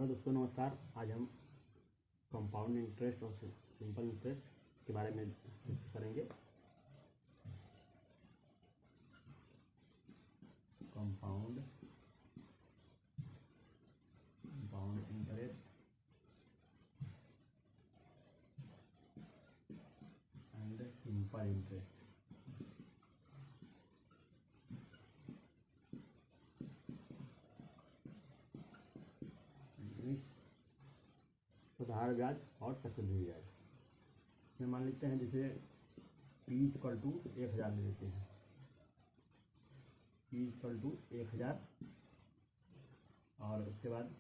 Hello दोस्तों, नमस्कार। आज हम कंपाउंड इंटरेस्ट और सिंपल इंटरेस्ट के बारे में डिस्कस करेंगे। Compound interest and simple interest. सुधार ब्याज और चक्रवृद्धि ब्याज में मान लेते हैं, जैसे P इक्वल टू 1000 ले लेते हैं। P इक्वल टू 1000 और उसके बाद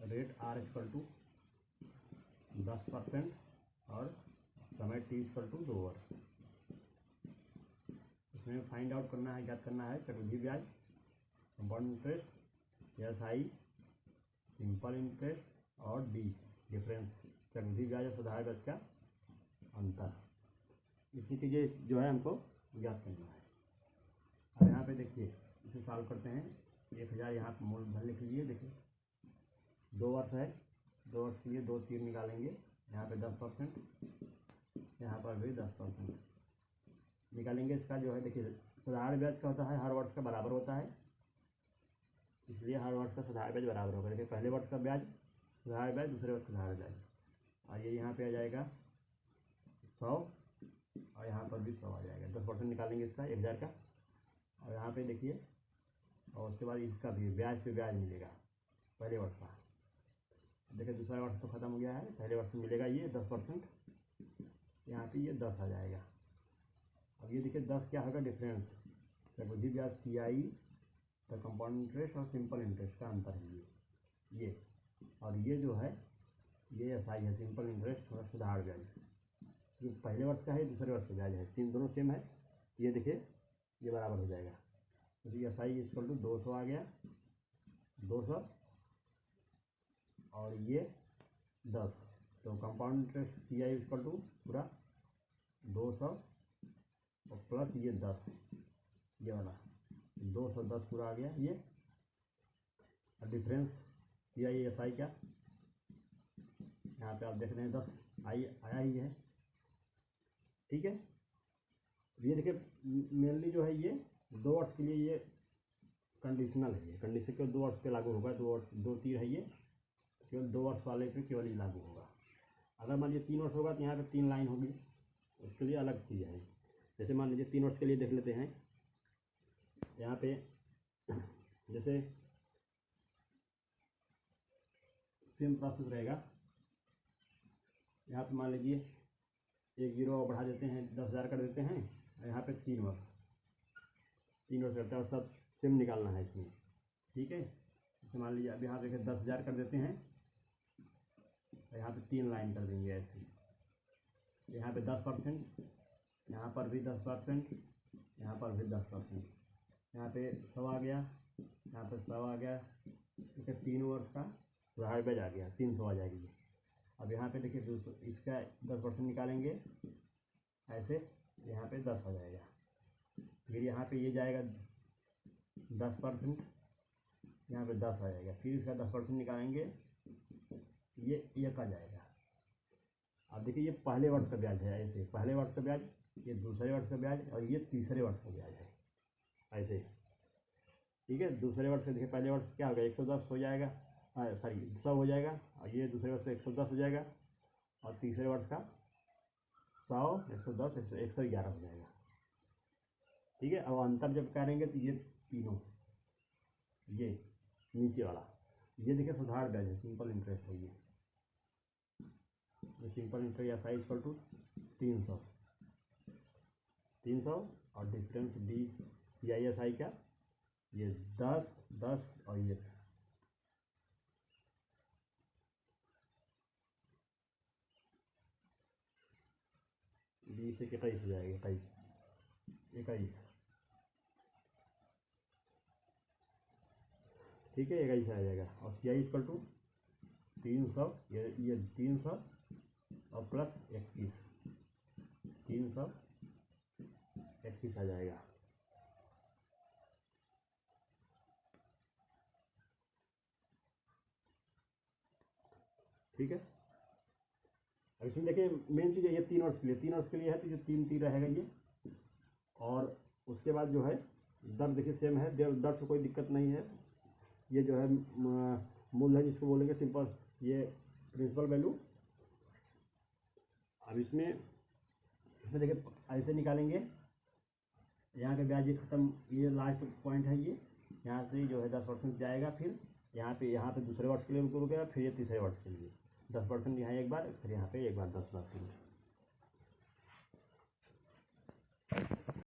रेट R इक्वल टू 10% और समय T इक्वल टू 2 वर्ष। इसमें फाइंड आउट करना है, ज्ञात करना है चक्रवृद्धि ब्याज, compound interest, SI, simple interest और D डिफरेंस, चक्रवृद्धि ब्याज और सुधार ब्याज का अंतर। इसी चीज़ें जो है हमको ज्ञात करना है। अब यहाँ पे देखिए, इसे सॉल्व करते हैं। 1000 यहाँ पर मूल धन लिख लीजिए। देखिए 2 वर्ष है, 2 वर्ष के लिए 2 तीर निकालेंगे। यहाँ पे 10%, यहाँ पर भी 10% निकालेंगे। इसका जो है देखिए, सुधार ब्याज का होता है हर वर्ष का बराबर होता है, इसलिए हर वर्ष का सुधार ब्याज बराबर होगा। देखिए पहले वर्ष का ब्याज सुधार ब्याज, दूसरे वर्ष सुधार ब्याज, और ये यहाँ पे आ जाएगा 100 और यहाँ पर भी 100 आ जाएगा। 10% निकालेंगे इसका 1000 का, और यहाँ पे देखिए, और उसके बाद इसका भी ब्याज पे ब्याज मिलेगा पहले वर्ष का। देखिए दूसरा वर्ष तो खत्म हो गया है, पहले वर्ष में मिलेगा ये 10%, यहाँ पे ये 10 आ जाएगा। अब ये देखिए 10 क्या होगा, डिफरेंस, चक्रवृद्धि ब्याज CI, तो कंपाउंड इंटरेस्ट और सिंपल इंटरेस्ट का अंतर है ये। और ये जो है ये SI है, सिंपल इंटरेस्ट और सुधार ब्याज। ये पहले वर्ष का है, दूसरे वर्ष का ब्याज है, तीन दोनों सेम है। ये देखिए ये बराबर हो जाएगा, तो SI इक्वल टू 200 आ गया, 200 और ये 10, तो compound interest CI equal to पूरा 200 और प्लस ये 10, ये वाला 210 पूरा आ गया ये। और डिफरेंस CI SI का यहाँ पे आप देख रहे हैं 10 आया ही है, ठीक है। ये देखिए मेनली जो है ये 2 वर्ष के लिए ये कंडीशनल है, ये कंडीशन केवल 2 वर्ष पे लागू होगा। 2 तीर है, ये केवल 2 वर्ष वाले पे केवल ही लागू होगा। अगर मान लीजिए 3 वर्ष होगा तो यहाँ पे 3 लाइन होगी, उसके लिए अलग चीज़ है। जैसे मान लीजिए 3 वर्ष के लिए देख लेते हैं, यहाँ पे जैसे सेम प्रोसेस रहेगा। यहाँ पे मान लीजिए 1 जीरो बढ़ा देते हैं, 10,000 कर देते हैं, यहाँ पे 3 वर्ष करते हैं और सब सेम निकालना है इसमें, ठीक है। जैसे मान लीजिए अब यहाँ देखिए 10,000 कर देते हैं, तो यहाँ पे 3 लाइन कर देंगे ऐसे। यहाँ पे 10%, यहाँ पर भी 10%, यहाँ पर भी 10%, यहाँ पे 100 आ गया, यहाँ पे 100 आ गया, ठीक है। 3 वर्ष का सुधार ब्याज आ गया, 300 आ जाएगी। अब यहाँ पे देखिए इसका 10% निकालेंगे ऐसे, यहाँ पे 10 आ जाएगा। फिर यहाँ पे ये जाएगा 10%, यहाँ पे 10 आ जाएगा। फिर इसका 10% निकालेंगे, ये 1 आ जाएगा। अब देखिए ये पहले वर्ष का ब्याज है, ऐसे पहले वर्ष का ब्याज, ये दूसरे वर्ष का ब्याज और ये तीसरे वर्ष का ब्याज है, ऐसे, ठीक है। दूसरे वर्ष से देखिए पहले वर्ष क्या होगा, 110 हो जाएगा, सॉरी 100 हो जाएगा, और ये दूसरे वर्ष से 110 हो जाएगा, और तीसरे वर्ष का 100, 110, 111 हो जाएगा, ठीक है। अब अंतर जब करेंगे तो ये तीनों, ये नीचे वाला, ये देखिए सुधार ब्याज है, सिंपल इंटरेस्ट है ये simple interest SI equal to 300 और डिफरेंस D CI SI का ये 10 10 और ये 20 से 21 हो जाएगा, 21, ठीक है, 21 आ जाएगा। और CI इक्वल टू 300, ये 300 और प्लस 21, 321 आ जाएगा। ठीक है। अब इसमें देखिए मेन चीज़ है ये 3 वर्ष के लिए, 3 वर्ष के लिए है तो ये 3 रहेगा ये। और उसके बाद जो है दर देखिए सेम है, दर से कोई दिक्कत नहीं है। ये जो है मूल है जिसको बोलेंगे सिंपल, ये प्रिंसिपल वैल्यू। अब इसमें देखिए ऐसे निकालेंगे, यहाँ का ब्याज ये खत्म, ये लास्ट पॉइंट है ये, यहाँ से जो है 10% जाएगा, फिर यहाँ पे दूसरे वर्ष के लिए रुकेगा, फिर ये तीसरे वर्ष के लिए 10% यहाँ एक बार, फिर यहाँ पे एक बार 10%